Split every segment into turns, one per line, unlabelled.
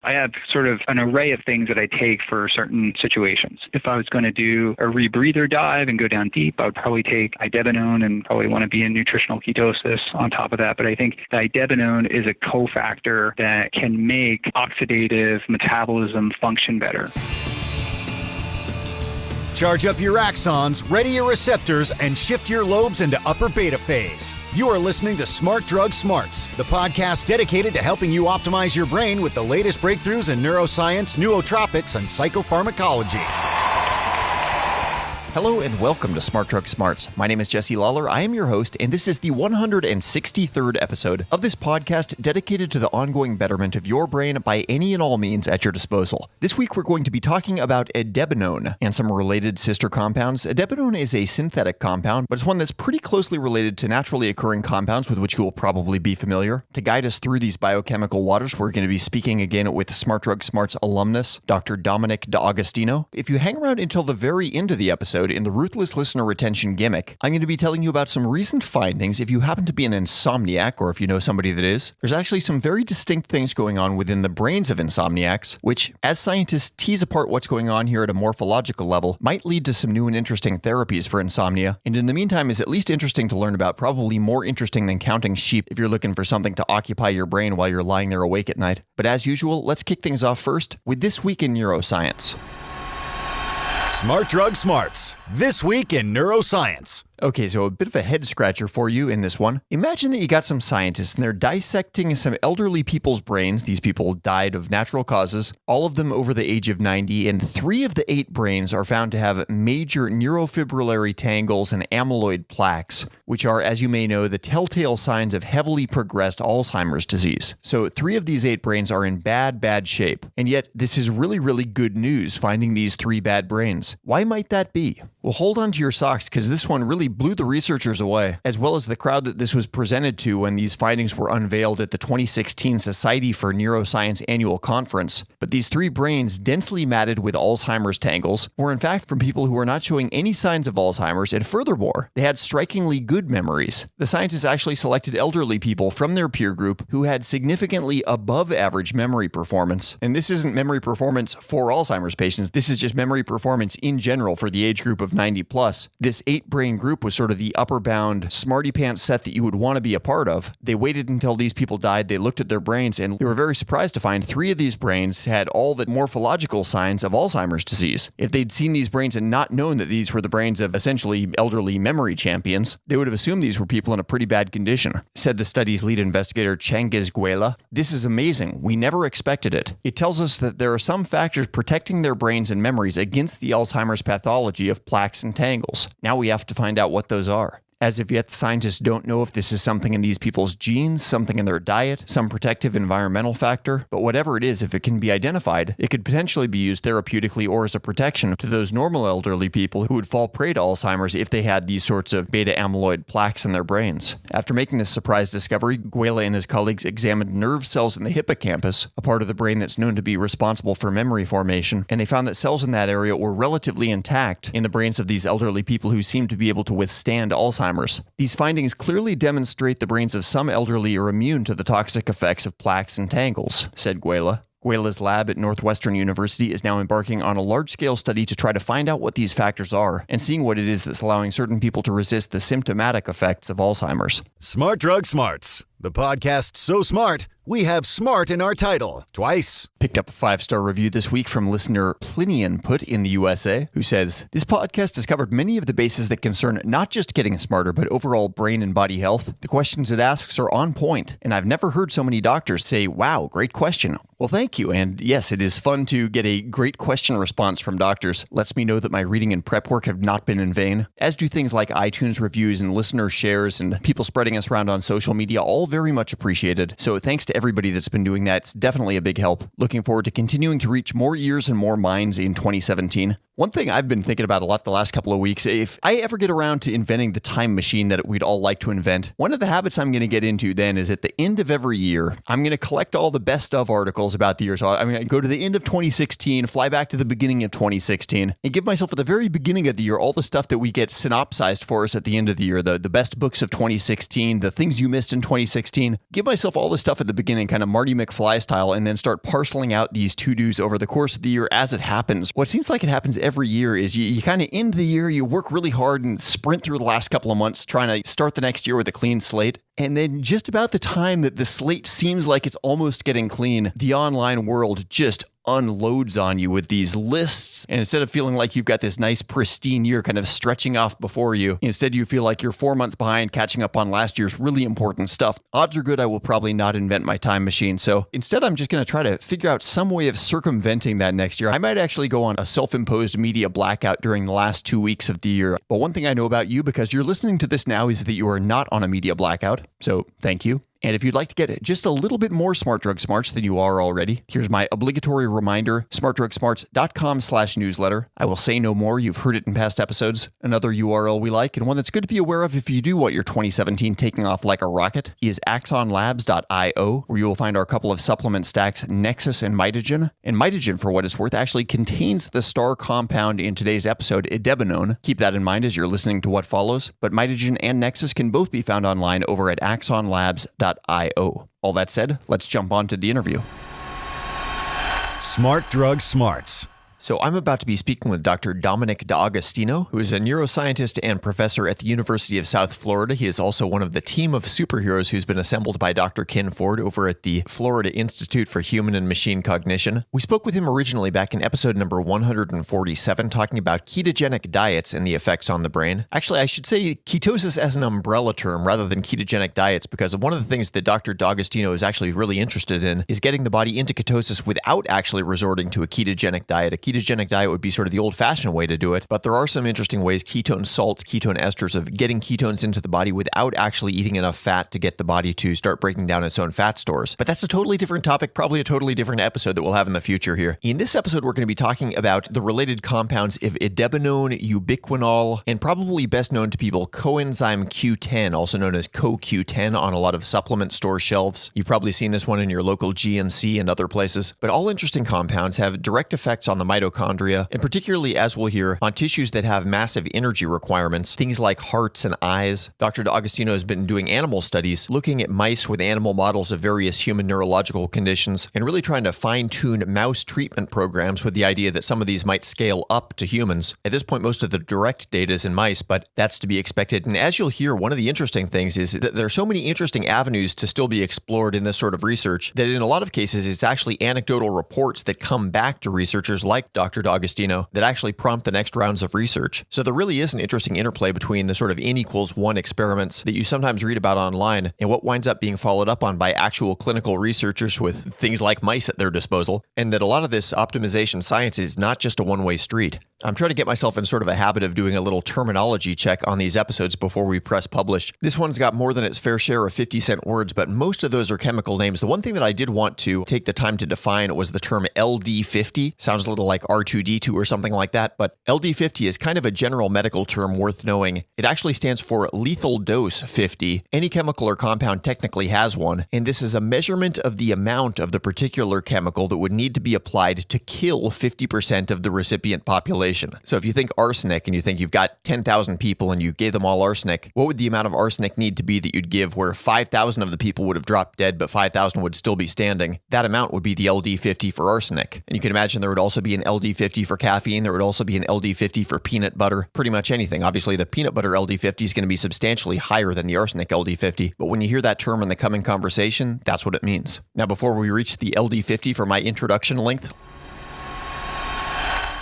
I have sort of an array of things that I take for certain situations. If I was going to do a rebreather dive and go down deep, I would probably take Idebenone and probably want to be in nutritional ketosis on top of that. But I think the Idebenone is a cofactor that can make oxidative metabolism function better.
Charge up your axons, ready your receptors, and shift your lobes into upper beta phase. You are listening to Smart Drug Smarts, the podcast dedicated to helping you optimize your brain with the latest breakthroughs in neuroscience, nootropics, and psychopharmacology.
Hello and welcome to Smart Drug Smarts. My name is Jesse Lawler. I am your host, and this is the 163rd episode of this podcast dedicated to the ongoing betterment of your brain by any and all means at your disposal. This week, we're going to be talking about Idebenone and some related sister compounds. Idebenone is a synthetic compound, but it's one that's pretty closely related to naturally occurring compounds with which you will probably be familiar. To guide us through these biochemical waters, we're going to be speaking again with Smart Drug Smarts alumnus, Dr. Dominic D'Agostino. If you hang around until the very end of the episode, in the Ruthless Listener Retention gimmick, I'm going to be telling you about some recent findings. If you happen to be an insomniac, or if you know somebody that is, there's actually some very distinct things going on within the brains of insomniacs, which, as scientists tease apart what's going on here at a morphological level, might lead to some new and interesting therapies for insomnia, and in the meantime is at least interesting to learn about, probably more interesting than counting sheep if you're looking for something to occupy your brain while you're lying there awake at night. But as usual, let's kick things off first with This Week in Neuroscience.
Smart Drug Smarts, This Week in Neuroscience.
Okay, so a bit of a head scratcher for you in this one. Imagine that you got some scientists and they're dissecting some elderly people's brains. These people died of natural causes, all of them over the age of 90, and 3 of the 8 brains are found to have major neurofibrillary tangles and amyloid plaques, which are, as you may know, the telltale signs of heavily progressed Alzheimer's disease. So 3 of these 8 brains are in bad shape. And yet, this is really good news, finding these 3 bad brains. Why might that be? Well, hold on to your socks, because this one really blew the researchers away, as well as the crowd that this was presented to when these findings were unveiled at the 2016 Society for Neuroscience annual conference. But these 3 brains, densely matted with Alzheimer's tangles, were in fact from people who were not showing any signs of Alzheimer's, and furthermore, they had strikingly good memories. The scientists actually selected elderly people from their peer group who had significantly above average memory performance. And this isn't memory performance for Alzheimer's patients, this is just memory performance in general for the age group of 90 plus. This 8-brain group was sort of the upper bound smarty pants set that you would want to be a part of. They waited until these people died, they looked at their brains, and they were very surprised to find 3 of these brains had all the morphological signs of Alzheimer's disease. If they'd seen these brains and not known that these were the brains of essentially elderly memory champions, they would have assumed these were people in a pretty bad condition, said the study's lead investigator Cengiz Guela. This is amazing. We never expected it. It tells us that there are some factors protecting their brains and memories against the Alzheimer's pathology of plaques and tangles. Now we have to find out what those are. As of yet, the scientists don't know if this is something in these people's genes, something in their diet, some protective environmental factor, but whatever it is, if it can be identified, it could potentially be used therapeutically or as a protection to those normal elderly people who would fall prey to Alzheimer's if they had these sorts of beta amyloid plaques in their brains. After making this surprise discovery, Guela and his colleagues examined nerve cells in the hippocampus, a part of the brain that's known to be responsible for memory formation, and they found that cells in that area were relatively intact in the brains of these elderly people who seemed to be able to withstand Alzheimer's. These findings clearly demonstrate the brains of some elderly are immune to the toxic effects of plaques and tangles, said Guela. Guela's lab at Northwestern University is now embarking on a large-scale study to try to find out what these factors are and seeing what it is that's allowing certain people to resist the symptomatic effects of Alzheimer's.
Smart Drug Smarts, the podcast so smart, we have smart in our title, twice.
Picked up a 5-star review this week from listener Plinian Put in the USA, who says, "This podcast has covered many of the bases that concern not just getting smarter, but overall brain and body health. The questions it asks are on point, and I've never heard so many doctors say, 'Wow, great question.'" Well, thank you. And yes, it is fun to get a great question response from doctors. Lets me know that my reading and prep work have not been in vain, as do things like iTunes reviews and listener shares and people spreading us around on social media, all very much appreciated. So thanks to everybody that's been doing that. It's definitely a big help. Looking forward to continuing to reach more ears and more minds in 2017. One thing I've been thinking about a lot the last couple of weeks, if I ever get around to inventing the time machine that we'd all like to invent, one of the habits I'm going to get into then is at the end of every year, I'm going to collect all the best of articles about the year. So I'm going to go to the end of 2016, fly back to the beginning of 2016, and give myself at the very beginning of the year all the stuff that we get synopsized for us at the end of the year, the best books of 2016, the things you missed in 2016. Give myself all the stuff at the beginning, kind of Marty McFly style, and then start parceling out these to-dos over the course of the year as it happens. What seems like it happens every year is you kind of end the year, you work really hard and sprint through the last couple of months trying to start the next year with a clean slate. And then just about the time that the slate seems like it's almost getting clean, the online world just unloads on you with these lists. And instead of feeling like you've got this nice pristine year kind of stretching off before you, instead you feel like you're 4 months behind catching up on last year's really important stuff. Odds are good I will probably not invent my time machine. So instead I'm just going to try to figure out some way of circumventing that next year. I might actually go on a self-imposed media blackout during the last 2 weeks of the year. But one thing I know about you, because you're listening to this now, is that you are not on a media blackout. So thank you. And if you'd like to get just a little bit more Smart Drug Smarts than you are already, here's my obligatory reminder, smartdrugsmarts.com/newsletter. I will say no more. You've heard it in past episodes. Another URL we like, and one that's good to be aware of if you do want your 2017 taking off like a rocket, is axonlabs.io, where you will find our couple of supplement stacks, Nexus and Mitogen. And Mitogen, for what it's worth, actually contains the star compound in today's episode, Idebenone. Keep that in mind as you're listening to what follows. But Mitogen and Nexus can both be found online over at axonlabs.io. All that said, let's jump on to the interview.
Smart Drug Smarts.
So I'm about to be speaking with Dr. Dominic D'Agostino, who is a neuroscientist and professor at the University of South Florida. He is also one of the team of superheroes who's been assembled by Dr. Ken Ford over at the Florida Institute for Human and Machine Cognition. We spoke with him originally back in episode number 147, talking about ketogenic diets and the effects on the brain. Actually, I should say ketosis as an umbrella term rather than ketogenic diets, because one of the things that Dr. D'Agostino is actually really interested in is getting the body into ketosis without actually resorting to a ketogenic diet. A ketogenic diet would be sort of the old-fashioned way to do it, but there are some interesting ways, ketone salts, ketone esters, of getting ketones into the body without actually eating enough fat to get the body to start breaking down its own fat stores. But that's a totally different topic, probably a totally different episode that we'll have in the future here. In this episode, we're going to be talking about the related compounds of idebenone, ubiquinol, and probably best known to people, coenzyme Q10, also known as CoQ10 on a lot of supplement store shelves. You've probably seen this one in your local GNC and other places. But all interesting compounds have direct effects on the mitochondria, and particularly, as we'll hear, on tissues that have massive energy requirements, things like hearts and eyes. Dr. D'Agostino has been doing animal studies, looking at mice with animal models of various human neurological conditions, and really trying to fine-tune mouse treatment programs with the idea that some of these might scale up to humans. At this point, most of the direct data is in mice, but that's to be expected. And as you'll hear, one of the interesting things is that there are so many interesting avenues to still be explored in this sort of research that in a lot of cases, it's actually anecdotal reports that come back to researchers like Dr. D'Agostino that actually prompt the next rounds of research. So there really is an interesting interplay between the sort of N=1 experiments that you sometimes read about online and what winds up being followed up on by actual clinical researchers with things like mice at their disposal, and that a lot of this optimization science is not just a one-way street. I'm trying to get myself in sort of a habit of doing a little terminology check on these episodes before we press publish. This one's got more than its fair share of 50-cent words, but most of those are chemical names. The one thing that I did want to take the time to define was the term LD50. Sounds a little like R2D2 or something like that, but LD50 is kind of a general medical term worth knowing. It actually stands for lethal dose 50. Any chemical or compound technically has one, and this is a measurement of the amount of the particular chemical that would need to be applied to kill 50% of the recipient population. So if you think arsenic and you think you've got 10,000 people and you gave them all arsenic, what would the amount of arsenic need to be that you'd give where 5,000 of the people would have dropped dead, but 5,000 would still be standing? That amount would be the LD50 for arsenic. And you can imagine there would also be an LD50 for caffeine. There would also be an LD50 for peanut butter, pretty much anything. Obviously, the peanut butter LD50 is going to be substantially higher than the arsenic LD50. But when you hear that term in the coming conversation, that's what it means. Now, before we reach the LD50 for my introduction length,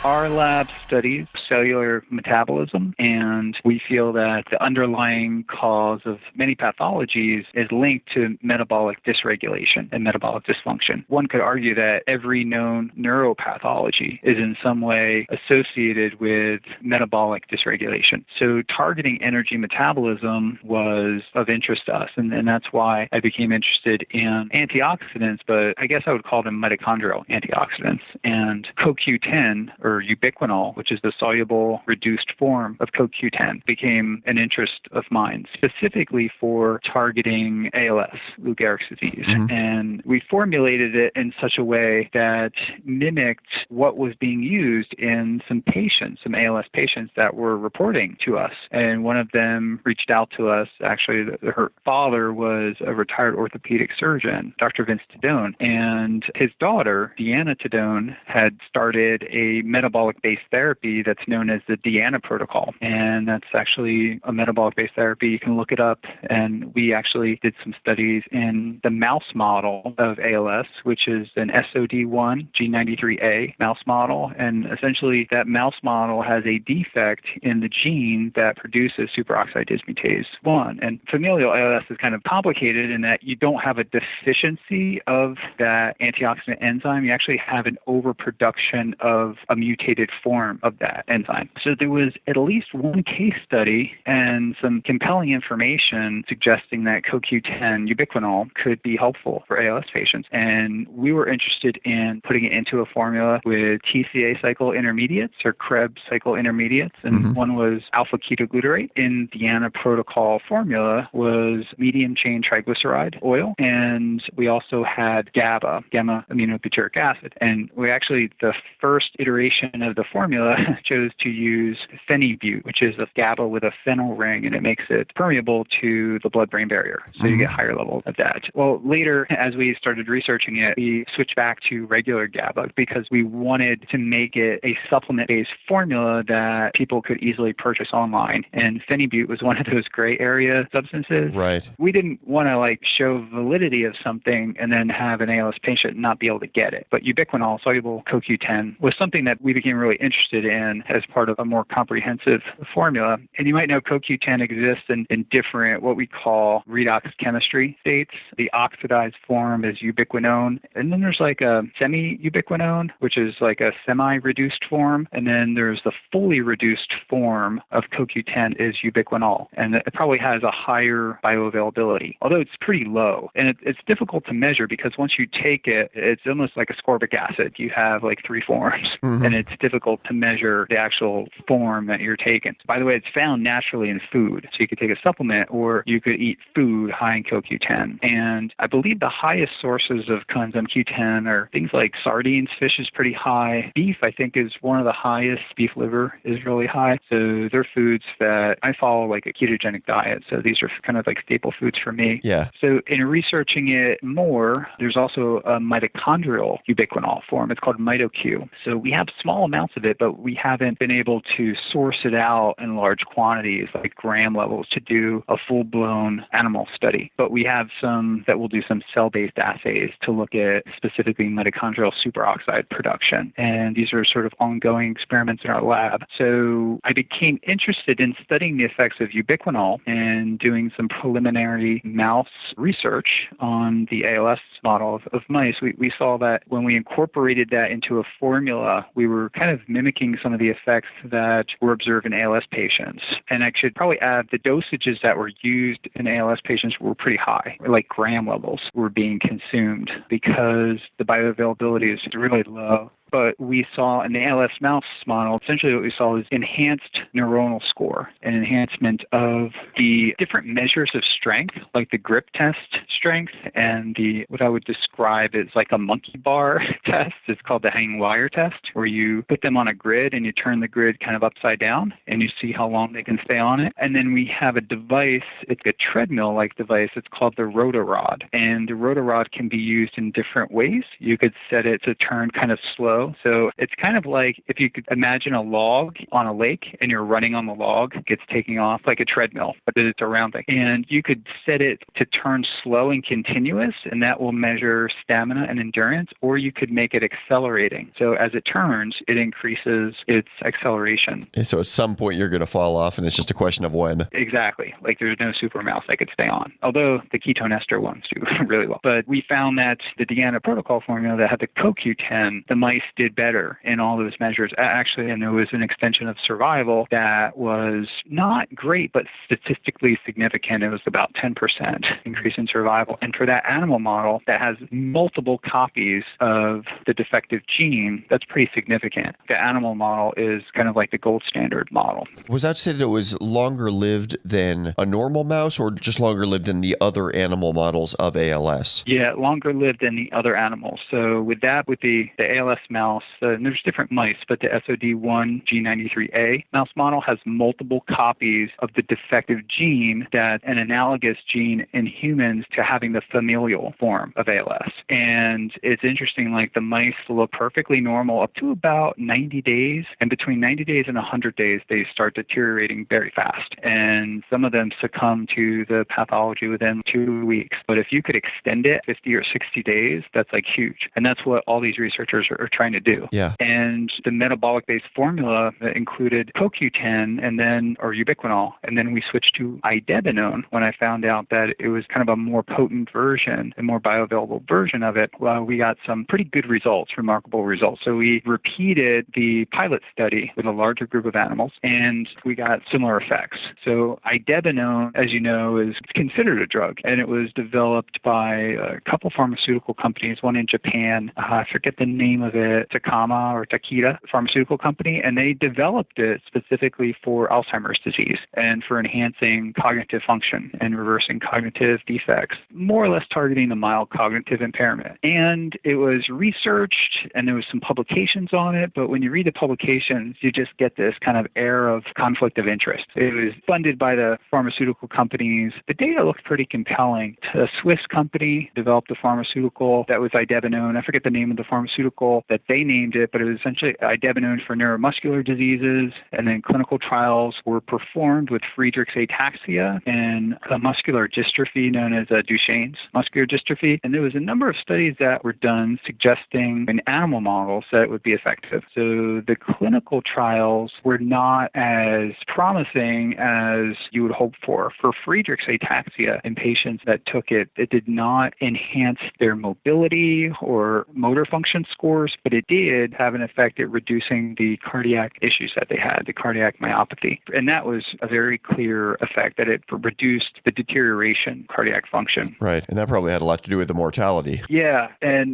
Our lab studies cellular metabolism, and we feel that the underlying cause of many pathologies is linked to metabolic dysregulation and metabolic dysfunction. One could argue that every known neuropathology is in some way associated with metabolic dysregulation. So targeting energy metabolism was of interest to us, and that's why I became interested in antioxidants, but I guess I would call them mitochondrial antioxidants. And CoQ10, or ubiquinol, which is the soluble reduced form of CoQ10, became an interest of mine, specifically for targeting ALS, Lou Gehrig's disease. And we formulated it in such a way that mimicked what was being used in some patients, some ALS patients that were reporting to us. And one of them reached out to us. Actually, her father was a retired orthopedic surgeon, Dr. Vince Tedone, and his daughter, Deanna Tedone, had started a metabolic-based therapy that's known as the Deanna protocol. And that's actually a metabolic-based therapy. You can look it up. And we actually did some studies in the mouse model of ALS, which is an SOD1 G93A mouse model. And essentially, that mouse model has a defect in the gene that produces superoxide dismutase 1. And familial ALS is kind of complicated in that you don't have a deficiency of that antioxidant enzyme. You actually have an overproduction of a mutated form of that enzyme. So there was at least one case study and some compelling information suggesting that CoQ10 ubiquinol could be helpful for ALS patients. And we were interested in putting it into a formula with TCA cycle intermediates or Krebs cycle intermediates. And one was alpha ketoglutarate. In the Deanna protocol formula was medium chain triglyceride oil. And we also had GABA, gamma aminobutyric acid. And we actually, the first iteration of the formula chose to use phenibut, which is a GABA with a phenyl ring, and it makes it permeable to the blood-brain barrier. So you get higher levels of that. Well, later, as we started researching it, we switched back to regular GABA because we wanted to make it a supplement-based formula that people could easily purchase online. And phenibut was one of those gray area substances.
Right.
We didn't want to show validity of something and then have an ALS patient not be able to get it. But ubiquinol, soluble CoQ10, was something that we became really interested in as part of a more comprehensive formula. And you might know CoQ10 exists in different, what we call redox chemistry states. The oxidized form is ubiquinone. And then there's a semi-ubiquinone, which is a semi-reduced form. And then there's the fully reduced form of CoQ10 is ubiquinol. And it probably has a higher bioavailability, although it's pretty low. And it's difficult to measure because once you take it, it's almost like ascorbic acid. You have 3 forms, and it's difficult to measure the actual form that you're taking. By the way, it's found naturally in food. So you could take a supplement or you could eat food high in CoQ10. And I believe the highest sources of coenzyme Q10 are things like sardines. Fish is pretty high. Beef, I think, is one of the highest. Beef liver is really high. So they're foods that I follow a ketogenic diet. So these are kind of staple foods for me.
Yeah.
So in researching it more, there's also a mitochondrial ubiquinol form. It's called MitoQ. So we have small amounts of it, but we haven't been able to source it out in large quantities, like gram levels, to do a full-blown animal study. But we have some that will do some cell-based assays to look at specifically mitochondrial superoxide production. And these are sort of ongoing experiments in our lab. So I became interested in studying the effects of ubiquinol and doing some preliminary mouse research on the ALS model of mice. We saw that when we incorporated that into a formula, we were kind of mimicking some of the effects that were observed in ALS patients. And I should probably add the dosages that were used in ALS patients were pretty high, like gram levels were being consumed because the bioavailability is really low. But we saw in the ALS mouse model, essentially what we saw was enhanced neuronal score, an enhancement of the different measures of strength, like the grip test strength and the what I would describe as a monkey bar test. It's called the hanging wire test, where you put them on a grid and you turn the grid kind of upside down and you see how long they can stay on it. And then we have a device, it's a treadmill-like device. It's called the Rhoda Rod. And the Rhoda Rod can be used in different ways. You could set it to turn kind of slow flow. So it's kind of like if you could imagine a log on a lake and you're running on the log, it gets taking off like a treadmill, but it's a round thing. And you could set it to turn slow and continuous, and that will measure stamina and endurance, or you could make it accelerating. So as it turns, it increases its acceleration.
And so at some point you're going to fall off, and it's just a question of when.
Exactly. Like there's no super mouse that could stay on, although the ketone ester ones do really well. But we found that the Deanna protocol formula that had the CoQ10, the mice did better in all those measures. Actually, and there was an extension of survival that was not great, but statistically significant. It was about 10% increase in survival. And for that animal model that has multiple copies of the defective gene, that's pretty significant. The animal model is kind of like the gold standard model.
Was that to say that it was longer lived than a normal mouse, or just longer lived than the other animal models of ALS?
Yeah, longer lived than the other animals. So with the ALS mouse, and there's different mice, but the SOD1 G93A mouse model has multiple copies of the defective gene that an analogous gene in humans to having the familial form of ALS. And it's interesting, like the mice look perfectly normal up to about 90 days. And between 90 days and 100 days, they start deteriorating very fast. And some of them succumb to the pathology within 2 weeks. But if you could extend it 50 or 60 days, that's like huge. And that's what all these researchers are trying to do.
Yeah.
And the metabolic-based formula included CoQ10 or ubiquinol. And then we switched to Idebenone when I found out that it was kind of a more potent version, a more bioavailable version of it. Well, we got some pretty good results, remarkable results. So we repeated the pilot study with a larger group of animals, and we got similar effects. So Idebenone, as you know, is considered a drug, and it was developed by a couple pharmaceutical companies, one in Japan, I forget the name of it, Takama or Takeda pharmaceutical company, and they developed it specifically for Alzheimer's disease and for enhancing cognitive function and reversing cognitive defects, more or less targeting the mild cognitive impairment. And it was researched, and there was some publications on it, but when you read the publications, you just get this kind of air of conflict of interest. It was funded by the pharmaceutical companies. The data looked pretty compelling. A Swiss company developed a pharmaceutical that was Idebenone. I forget the name of the pharmaceutical that they named it, but it was essentially Idebenone for neuromuscular diseases. And then clinical trials were performed with Friedreich's ataxia and a muscular dystrophy known as Duchenne's muscular dystrophy. And there was a number of studies that were done suggesting in animal models that it would be effective. So the clinical trials were not as promising as you would hope for. For Friedreich's ataxia in patients that took it, it did not enhance their mobility or motor function scores, but it did have an effect at reducing the cardiac issues that they had, the cardiac myopathy. And that was a very clear effect, that it reduced the deterioration cardiac function.
Right. And that probably had a lot to do with the mortality.
Yeah.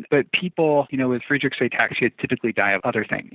But people, with Friedreich's ataxia typically die of other things,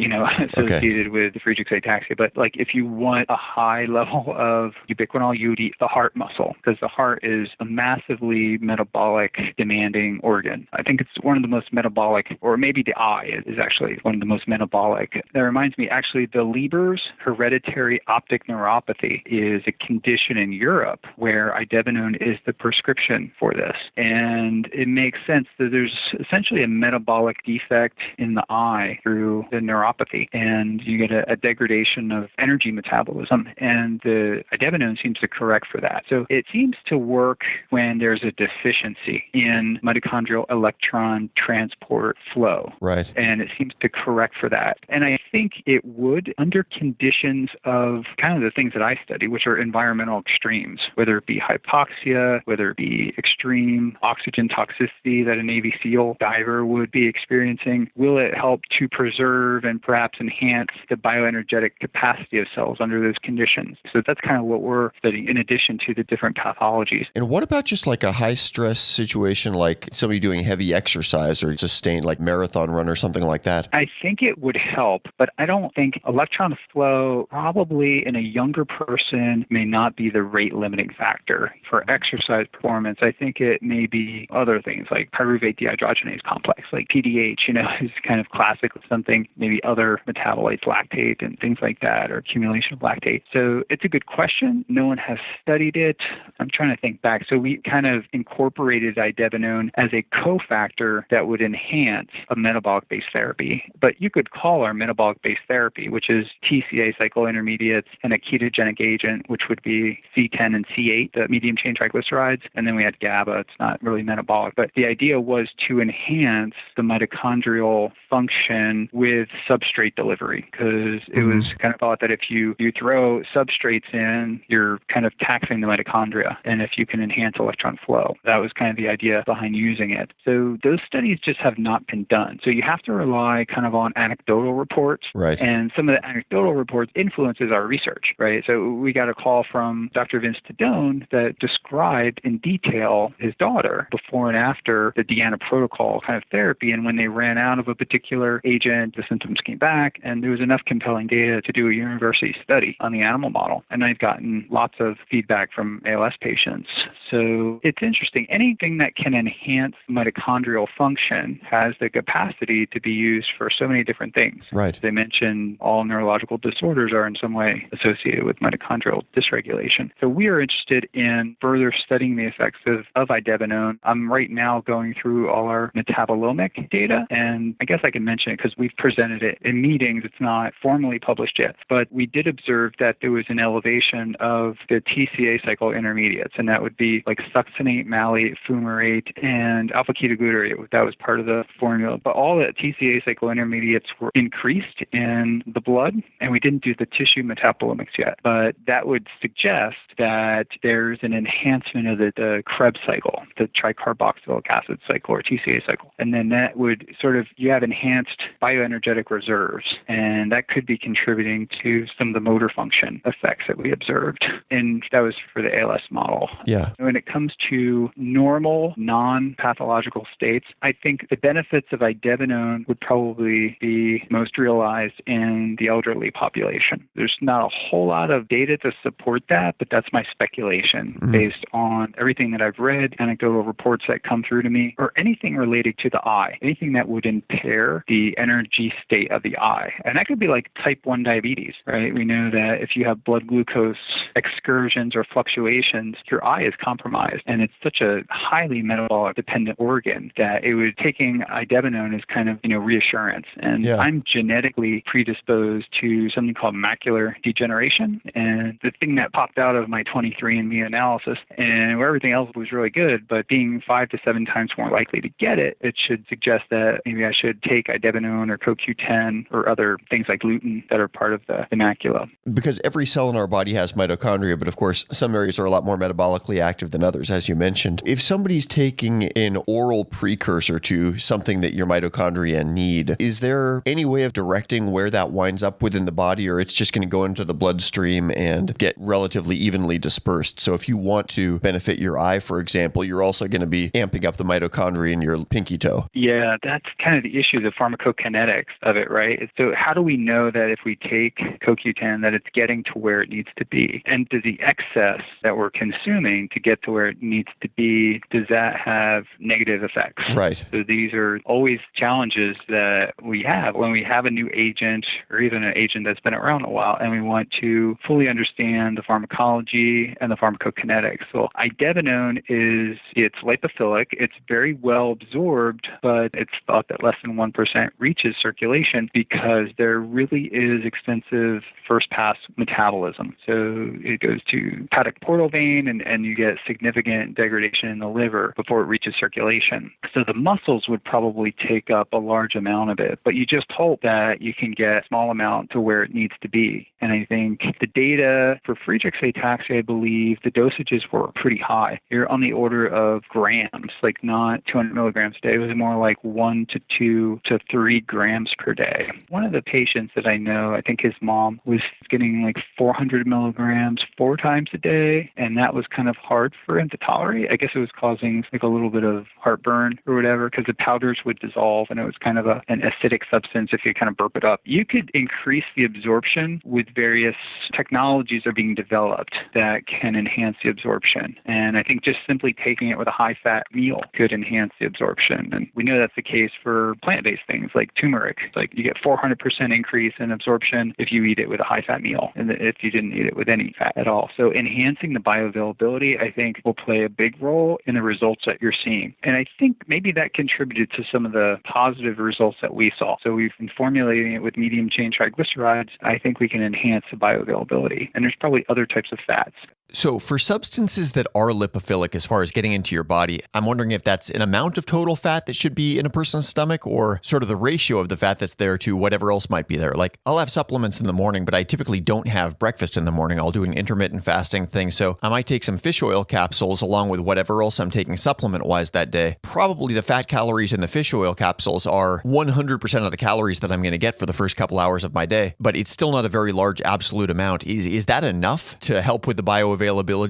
associated with the Friedreich's ataxia. But like if you want a high level of ubiquinol, you would eat the heart muscle, because the heart is a massively metabolic demanding organ. I think it's one of the most metabolic, or maybe the eye is actually one of the most metabolic. That reminds me, actually, the Leber's hereditary optic neuropathy is a condition in Europe where Idebenone is the prescription for this. And it makes sense that there's essentially a metabolic defect in the eye through the neuropathy, and you get a degradation of energy metabolism, and the Idebenone seems to correct for that. So it seems to work when there's a deficiency in mitochondrial electron transport flow.
Right.
And it seems to correct for that. And I think it would under conditions of kind of the things that I study, which are environmental extremes, whether it be hypoxia, whether it be extreme oxygen toxicity that a Navy SEAL diver would be experiencing. Will it help to preserve and perhaps enhance the bioenergetic capacity of cells under those conditions? So that's kind of what we're studying in addition to the different pathologies.
And what about just like a high stress situation, like somebody doing heavy exercise or sustained like marathon run or something like that?
I think it would help, but I don't think electron flow probably in a younger person may not be the rate limiting factor. For exercise performance, I think it may be other things like pyruvate dehydrogenase complex, like PDH, is kind of classic with something, maybe other metabolites, lactate and things like that, or accumulation of lactate. So it's a good question. No one has studied it. I'm trying to think back. So we kind of incorporated Idebenone as a cofactor that would enhance a metabolic-based therapy. therapy. But you could call our metabolic-based therapy, which is TCA cycle intermediates and a ketogenic agent, which would be C10 and C8, the medium-chain triglycerides. And then we had GABA. It's not really metabolic. But the idea was to enhance the mitochondrial function with substrate delivery, because it was kind of thought that if you throw substrates in, you're kind of taxing the mitochondria. And if you can enhance electron flow, that was kind of the idea behind using it. So those studies just have not been done. So you have to rely kind of on anecdotal reports.
Right.
And some of the anecdotal reports influences our research, right? So we got a call from Dr. Vince Tadone that described in detail his daughter before and after the Deanna protocol kind of therapy. And when they ran out of a particular agent, the symptoms came back, and there was enough compelling data to do a university study on the animal model. And I've gotten lots of feedback from ALS patients. So it's interesting. Anything that can enhance mitochondrial function has the capacity to be used for so many different things.
Right.
They mentioned all neurological disorders are in some way associated with mitochondrial dysregulation. So we are interested in further studying the effects of Idebenone. I'm right now going through all our metabolomic data, and I guess I can mention it because we've presented it in meetings. It's not formally published yet, but we did observe that there was an elevation of the TCA cycle intermediates, and that would be like succinate, malate, fumarate, and alpha-ketoglutarate. That was part of the formula. But all the TCA cycle intermediates were increased in the blood, and we didn't do the tissue metabolomics yet. But that would suggest that there's an enhancement of the Krebs cycle, the tricarboxylic acid cycle, or TCA cycle. And then that would sort of, you have enhanced bioenergetic reserves, and that could be contributing to some of the motor function effects that we observed. And that was for the ALS model.
Yeah.
When it comes to normal, non-pathological states, I think the benefits of Idebenone would probably be most realized in the elderly population. There's not a whole lot of data to support that, but that's my speculation based on everything that I've read, anecdotal reports that come through to me, or anything related to the eye, anything that would impair the energy state of the eye. And that could be like type 1 diabetes, right? We know that if you have blood glucose excursions or fluctuations, your eye is compromised. And it's such a highly metabolic dependent organ that it would, taking Idebenone is kind of, reassurance. And I'm genetically predisposed to something called macular degeneration. And the thing that popped out of my 23andMe analysis, and where everything else was really good, but being 5 to 7 times more likely to get it, it should suggest that maybe I should take Idebenone or CoQ10 or other things like gluten that are part of the macula.
Because every cell in our body has mitochondria, but of course, some areas are a lot more metabolically active than others, as you mentioned. If somebody's taking an oral precursor to something that your mitochondria need, is there any way of directing where that winds up within the body, or it's just going to go into the bloodstream and get relatively evenly dispersed? So if you want to benefit your eye, for example, you're also going to be amping up the mitochondria in your pinky toe.
Yeah, that's kind of the issue, the pharmacokinetics of it, right? So how do we know that if we take CoQ10 that it's getting to where it needs to be? And does the excess that we're consuming to get to where it needs to be, does that have negative effects?
Right.
So these are always challenges that we have when we have a new agent or even an agent that's been around a while and we want to fully understand the pharmacology and the pharmacokinetics. So Idebenone it's lipophilic, it's very well absorbed, but it's thought that less than 1% reaches circulation because there really is extensive first pass metabolism. So it goes to hepatic portal vein and you get significant degradation in the liver before it reaches circulation. So the muscles would probably take up a large amount of it, but you just hope that you can get a small amount to where it needs to be. And I think the data for Friedreich's ataxia, I believe the dosages were pretty high. You're on the order of grams, like not 200 milligrams a day. It was more like 1 to 2 to 3 grams per day. One of the patients that I know, I think his mom was getting like 400 milligrams 4 times a day, and that was kind of hard for him to tolerate. I guess it was causing like a little bit of heartburn or whatever because the powders would dissolve and it was kind of an acidic substance if you kind of burp it up. You could increase the absorption with various technologies that are being developed that can enhance the absorption. And I think just simply taking it with a high-fat meal could enhance the absorption. And we know that's the case for plant-based things like turmeric. Like you get 400% increase in absorption if you eat it with a high-fat meal and if you didn't eat it with any fat at all. So enhancing the bioavailability, I think, will play a big role in the results that you're seeing. And I think maybe that contributed to some of the positive results that we saw. So we've been formulating it with medium chain triglycerides. I think we can enhance the bioavailability. And there's probably other types of fats.
So for substances that are lipophilic as far as getting into your body, I'm wondering if that's an amount of total fat that should be in a person's stomach or sort of the ratio of the fat that's there to whatever else might be there. Like I'll have supplements in the morning, but I typically don't have breakfast in the morning. I'll do an intermittent fasting thing. So I might take some fish oil capsules along with whatever else I'm taking supplement-wise that day. Probably the fat calories in the fish oil capsules are 100% of the calories that I'm going to get for the first couple hours of my day, but it's still not a very large absolute amount. Is that enough to help with the bioavailability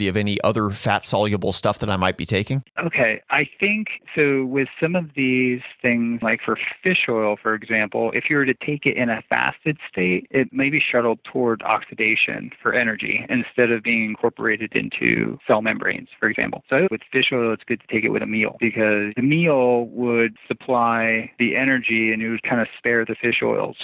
of any other fat-soluble stuff that I might be taking?
Okay, I think so with some of these things, like for fish oil, for example, if you were to take it in a fasted state, it may be shuttled toward oxidation for energy instead of being incorporated into cell membranes, for example. So with fish oil, it's good to take it with a meal because the meal would supply the energy and it would kind of spare the fish oils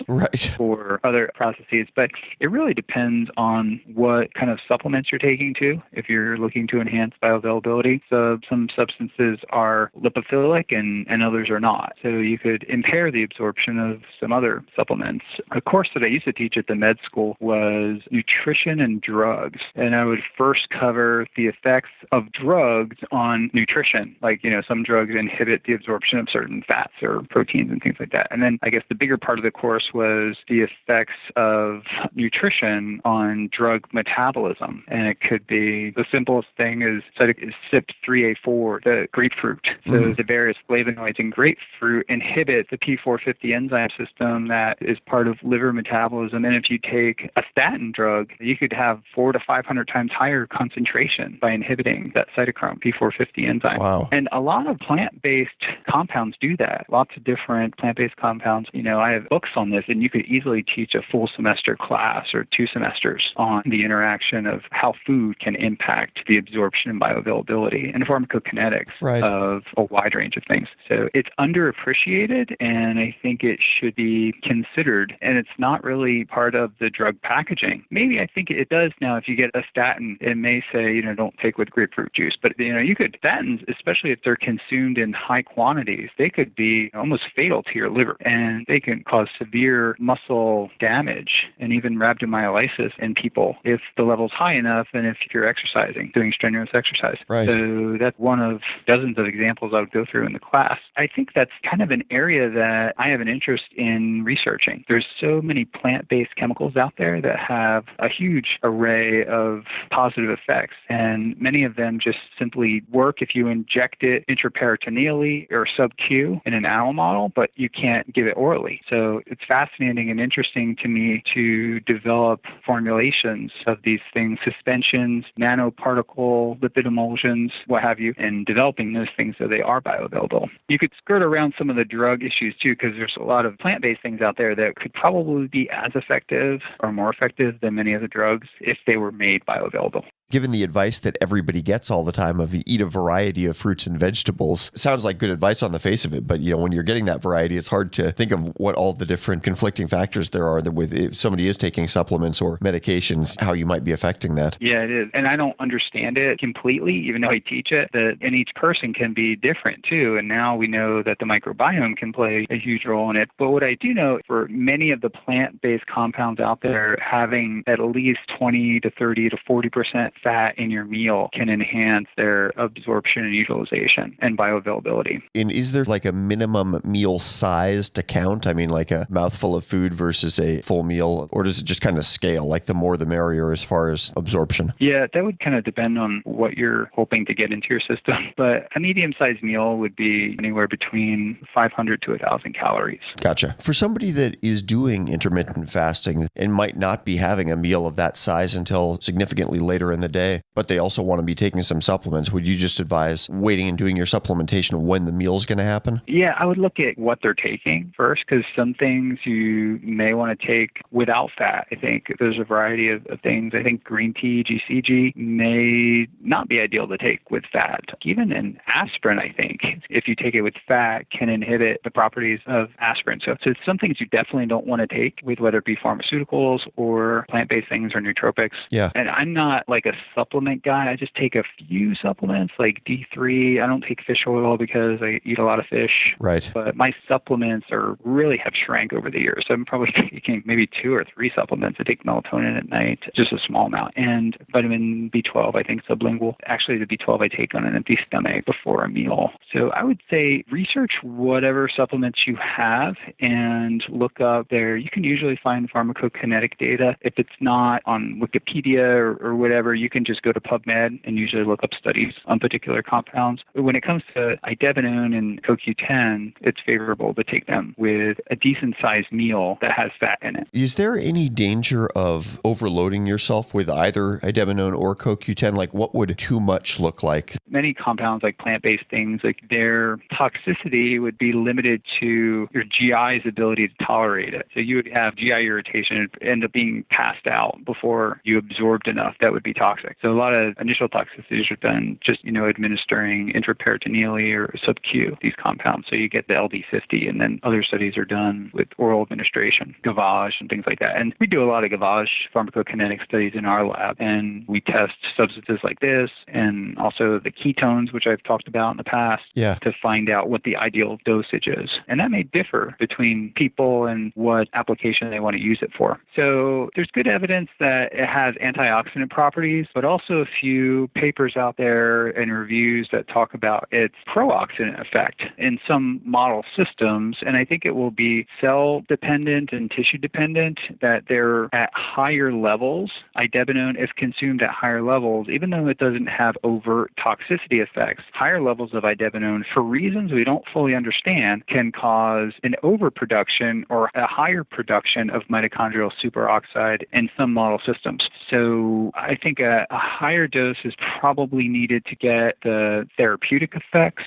for other processes. But it really depends on what kind of supplements you're taking too. If you're looking to enhance bioavailability, so some substances are lipophilic and others are not. So you could impair the absorption of some other supplements. A course that I used to teach at the med school was nutrition and drugs. And I would first cover the effects of drugs on nutrition. Like, some drugs inhibit the absorption of certain fats or proteins and things like that. And then I guess the bigger part of the course was the effects of nutrition on drug metabolism. And it could be the simplest thing is CYP3A4, the grapefruit. So the various flavonoids in grapefruit inhibit the P450 enzyme system that is part of liver metabolism. And if you take a statin drug, you could have 400 to 500 times higher concentration by inhibiting that cytochrome P450 enzyme.
Wow.
And a lot of plant-based compounds do that. Lots of different plant-based compounds. I have books on this, and you could easily teach a full semester class or 2 semesters on the interaction of how food can impact the absorption and bioavailability and pharmacokinetics of a wide range of things. So it's underappreciated, and I think it should be considered, and it's not really part of the drug packaging. Maybe I think it does now. If you get a statin, it may say, don't take with grapefruit juice, but statins, especially if they're consumed in high quantities, they could be almost fatal to your liver, and they can cause severe muscle damage and even rhabdomyolysis in people if the level's high enough and if you're exercising, doing strenuous exercise. So that's one of dozens of examples I would go through in the class. I think that's kind of an area that I have an interest in researching. There's so many plant-based chemicals out there that have a huge array of positive effects, and many of them just simply work if you inject it intraperitoneally or sub-Q in an animal model, but you can't give it orally. So it's fascinating and interesting to me to develop formulations of these things, suspensions, nanoparticle, lipid emulsions, what have you, and developing those things so they are bioavailable. You could skirt around some of the drug issues too, because there's a lot of plant-based things out there that could probably be as effective or more effective than many of the drugs if they were made bioavailable.
Given the advice that everybody gets all the time of eat a variety of fruits and vegetables, sounds like good advice on the face of it. But, when you're getting that variety, it's hard to think of what all the different conflicting factors there are that with if somebody is taking supplements or medications, how you might be affecting that.
Yeah, it is. And I don't understand it completely, even though I teach it, and each person can be different too. And now we know that the microbiome can play a huge role in it. But what I do know, for many of the plant-based compounds out there, having at least 20 to 30 to 40% fat in your meal can enhance their absorption and utilization and bioavailability.
And is there like a minimum meal size to count? I mean, like a mouthful of food versus a full meal, or does it just kind of scale, like the more the merrier as far as absorption?
Yeah, that would kind of depend on what you're hoping to get into your system. But a medium-sized meal would be anywhere between 500 to 1,000 calories.
Gotcha. For somebody that is doing intermittent fasting and might not be having a meal of that size until significantly later in the day, but they also want to be taking some supplements, would you just advise waiting and doing your supplementation when the meal is going to happen?
Yeah, I would look at what they're taking first, because some things you may want to take without fat. I think there's a variety of things. I think green tea, GCG, may not be ideal to take with fat. Even in aspirin, I think, if you take it with fat, can inhibit the properties of aspirin. So some things you definitely don't want to take with whether it be pharmaceuticals or plant-based things or nootropics.
Yeah.
And I'm not like a supplement guy. I just take a few supplements like D3. I don't take fish oil because I eat a lot of fish.
Right.
But my supplements really have shrank over the years. So I'm probably taking maybe 2 or 3 supplements. I take melatonin at night, just a small amount, and vitamin B12, I think sublingual. Actually, the B12 I take on an empty stomach before a meal. So I would say research whatever supplements you have and look up there. You can usually find pharmacokinetic data. If it's not on Wikipedia or whatever, you can just go to PubMed and usually look up studies on particular compounds. But when it comes to Idebenone and CoQ10, it's favorable to take them with a decent-sized meal that has fat in it.
Is there any danger of overloading yourself with either Idebenone or CoQ10? Like, what would too much look like?
Many compounds, like plant-based things, like their toxicity would be limited to your GI's ability to tolerate it. So you would have GI irritation and end up being passed out before you absorbed enough that would be toxic. So a lot of initial toxicities are done just, administering intraperitoneally or sub-Q these compounds. So you get the LD50, and then other studies are done with oral administration, gavage and things like that. And we do a lot of gavage pharmacokinetic studies in our lab, and we test substances like this and also the ketones, which I've talked about in the past, to find out what the ideal dosage is. And that may differ between people and what application they want to use it for. So there's good evidence that it has antioxidant properties, but also a few papers out there and reviews that talk about its pro-oxidant effect in some model systems. And I think it will be cell-dependent and tissue-dependent, that they're at higher levels. Idebenone, if consumed at higher levels, even though it doesn't have overt toxicity effects, higher levels of Idebenone, for reasons we don't fully understand, can cause an overproduction or a higher production of mitochondrial superoxide in some model systems. So I think a higher dose is probably needed to get the therapeutic effects.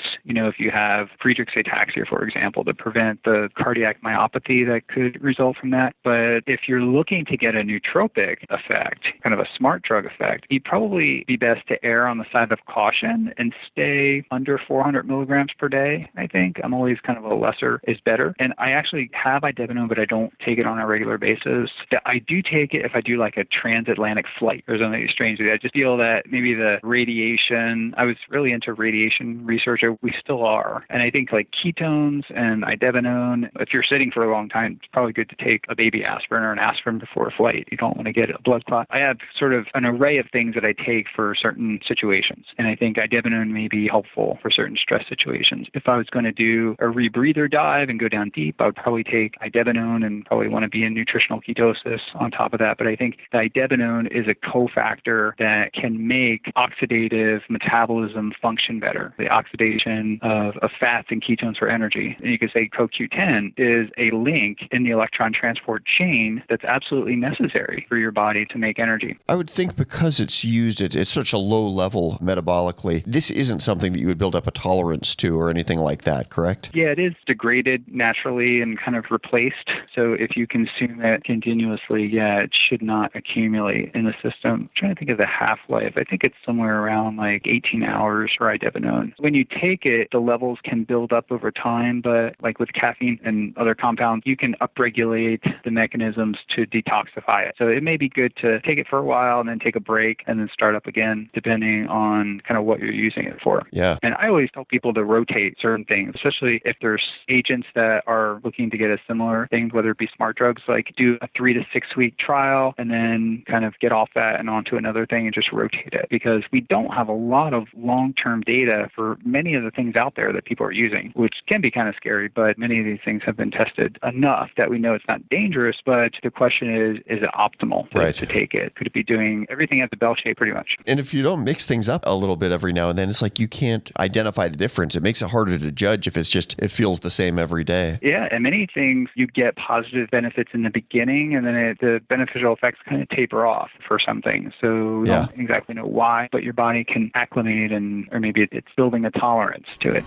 If you have Friedreich's ataxia, for example, to prevent the cardiac myopathy that could result from that. But if you're looking to get a nootropic effect, kind of a smart drug effect, you'd probably be best to err on the side of caution and stay under 400 milligrams per day, I think. I'm always kind of a lesser is better. And I actually have Idebenone, but I don't take it on a regular basis. I do take it if I do like a transatlantic flight or something strange. I just feel that maybe the radiation, I was really into radiation research. We still are. And I think like ketones and Idebenone, if you're sitting for a long time, it's probably good to take a baby aspirin or an aspirin before a flight. You don't want to get a blood clot. I have sort of an array of things that I take for certain situations. And I think Idebenone may be helpful for certain stress situations. If I was going to do a rebreather dive and go down deep, I would probably take Idebenone and probably want to be in nutritional ketosis on top of that. But I think the Idebenone is a cofactor that can make oxidative metabolism function better, the oxidation of fats and ketones for energy. And you could say CoQ10 is a link in the electron transport chain that's absolutely necessary for your body to make energy.
I would think because it's used at such a low level metabolically, this isn't something that you would build up a tolerance to or anything like that, correct?
Yeah, it is degraded naturally and kind of replaced. So if you consume it continuously, it should not accumulate in the system. I'm trying to think of the half-life. I think it's somewhere around like 18 hours for Idebenone. When you take it, the levels can build up over time, but like with caffeine and other compounds, you can upregulate the mechanisms to detoxify it. So it may be good to take it for a while and then take a break and then start up again, depending on kind of what you're using it for.
Yeah.
And I always tell people to rotate certain things, especially if there's agents that are looking to get a similar thing, whether it be smart drugs, like do a 3 to 6 week trial and then kind of get off that and onto another thing and just rotate it. Because we don't have a lot of long-term data for many of the things out there that people are using, which can be kind of scary, but many of these things have been tested enough that we know it's not dangerous, but the question is it optimal to take it? Could it be doing everything at the bell shape pretty much?
And if you don't mix things up a little bit every now and then, it's like you can't identify the difference. It makes it harder to judge if it feels the same every day.
Yeah, and many things you get positive benefits in the beginning, and then the beneficial effects kind of taper off for some things. So we don't exactly know why, but your body can acclimate or maybe it's building a tolerance to it.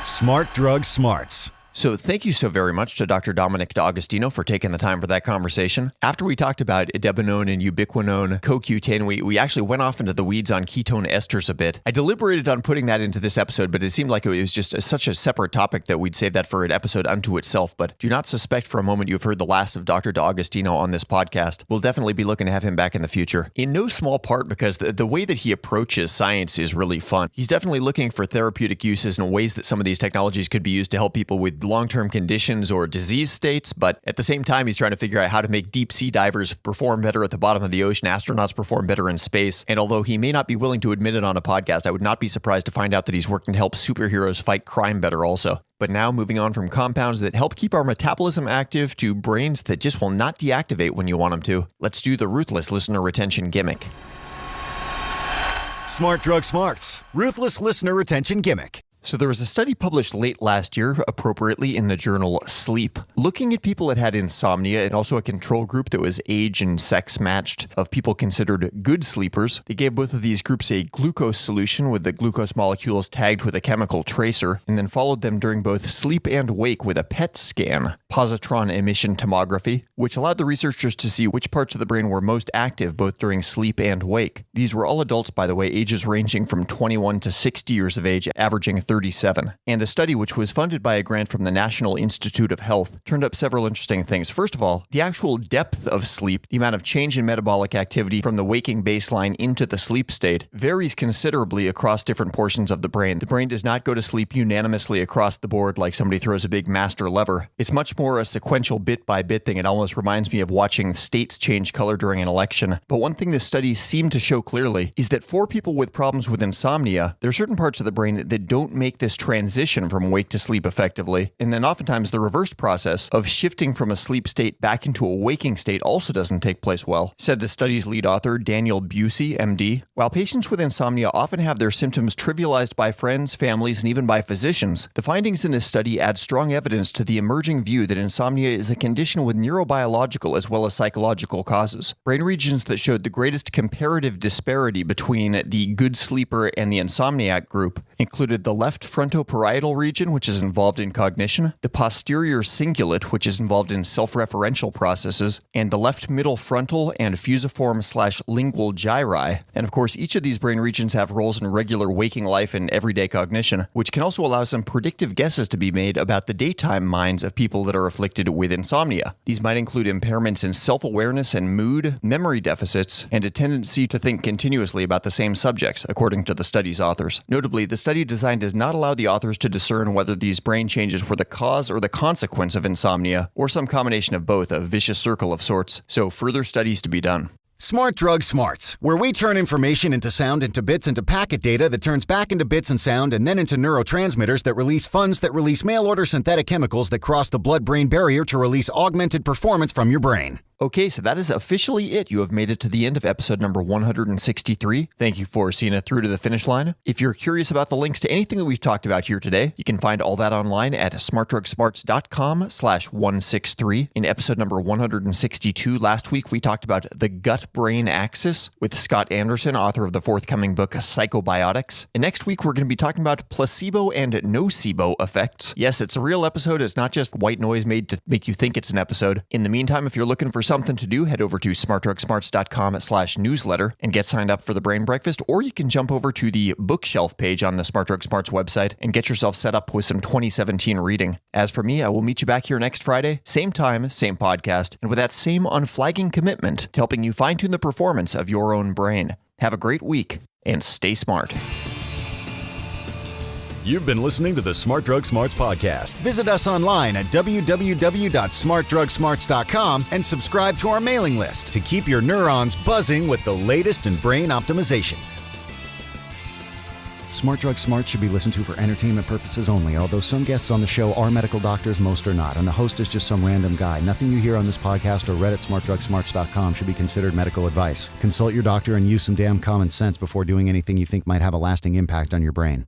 Smart Drug Smarts.
So thank you so very much to Dr. Dominic D'Agostino for taking the time for that conversation. After we talked about Idebenone and ubiquinone, CoQ10, we actually went off into the weeds on ketone esters a bit. I deliberated on putting that into this episode, but it seemed like it was just such a separate topic that we'd save that for an episode unto itself. But do not suspect for a moment you've heard the last of Dr. D'Agostino on this podcast. We'll definitely be looking to have him back in the future. In no small part because the way that he approaches science is really fun. He's definitely looking for therapeutic uses and ways that some of these technologies could be used to help people with long-term conditions or disease states, but at the same time, he's trying to figure out how to make deep sea divers perform better at the bottom of the ocean, astronauts perform better in space, and although he may not be willing to admit it on a podcast, I would not be surprised to find out that he's working to help superheroes fight crime better also. But now, moving on from compounds that help keep our metabolism active to brains that just will not deactivate when you want them to, let's do the ruthless listener retention gimmick.
Smart Drug Smarts, Ruthless Listener Retention Gimmick.
So there was a study published late last year, appropriately in the journal Sleep, looking at people that had insomnia and also a control group that was age and sex matched of people considered good sleepers. They gave both of these groups a glucose solution with the glucose molecules tagged with a chemical tracer, and then followed them during both sleep and wake with a PET scan, positron emission tomography, which allowed the researchers to see which parts of the brain were most active both during sleep and wake. These were all adults, by the way, ages ranging from 21 to 60 years of age, averaging 37. And the study, which was funded by a grant from the National Institute of Health, turned up several interesting things. First of all, the actual depth of sleep, the amount of change in metabolic activity from the waking baseline into the sleep state, varies considerably across different portions of the brain. The brain does not go to sleep unanimously across the board like somebody throws a big master lever. It's much more a sequential bit-by-bit thing. It almost reminds me of watching states change color during an election. But one thing this study seemed to show clearly is that for people with problems with insomnia, there are certain parts of the brain that don't make this transition from wake to sleep effectively. And then oftentimes the reverse process of shifting from a sleep state back into a waking state also doesn't take place well, said the study's lead author, Daniel Busey, MD. While patients with insomnia often have their symptoms trivialized by friends, families, and even by physicians, the findings in this study add strong evidence to the emerging view that insomnia is a condition with neurobiological as well as psychological causes. Brain regions that showed the greatest comparative disparity between the good sleeper and the insomniac group included the left frontoparietal region, which is involved in cognition, the posterior cingulate, which is involved in self-referential processes, and the left middle frontal and fusiform/lingual gyri. And of course, each of these brain regions have roles in regular waking life and everyday cognition, which can also allow some predictive guesses to be made about the daytime minds of people that are afflicted with insomnia. These might include impairments in self-awareness and mood, memory deficits, and a tendency to think continuously about the same subjects, according to the study's authors. Notably, the study design does not allow the authors to discern whether these brain changes were the cause or the consequence of insomnia, or some combination of both, a vicious circle of sorts. So further studies to be done.
Smart Drug Smarts, where we turn information into sound, into bits, into packet data that turns back into bits and sound, and then into neurotransmitters that release funds that release mail-order synthetic chemicals that cross the blood-brain barrier to release augmented performance from your brain.
Okay, so that is officially it. You have made it to the end of episode number 163. Thank you for seeing it through to the finish line. If you're curious about the links to anything that we've talked about here today, you can find all that online at smartdrugsmarts.com/163. In episode number 162 last week, we talked about the gut-brain axis with Scott Anderson, author of the forthcoming book Psychobiotics. And next week, we're going to be talking about placebo and nocebo effects. Yes, it's a real episode. It's not just white noise made to make you think it's an episode. In the meantime, if you're looking for something to do, head over to smartdrugsmarts.com/newsletter and get signed up for the Brain Breakfast, or you can jump over to the bookshelf page on the Smart Drug Smarts website and get yourself set up with some 2017 reading. As for me, I will meet you back here next Friday, same time, same podcast, and with that same unflagging commitment to helping you fine-tune the performance of your own brain. Have a great week, and stay smart.
You've been listening to the Smart Drug Smarts podcast. Visit us online at www.smartdrugsmarts.com and subscribe to our mailing list to keep your neurons buzzing with the latest in brain optimization. Smart Drug Smarts should be listened to for entertainment purposes only, although some guests on the show are medical doctors, most are not, and the host is just some random guy. Nothing you hear on this podcast or read at smartdrugsmarts.com should be considered medical advice. Consult your doctor and use some damn common sense before doing anything you think might have a lasting impact on your brain.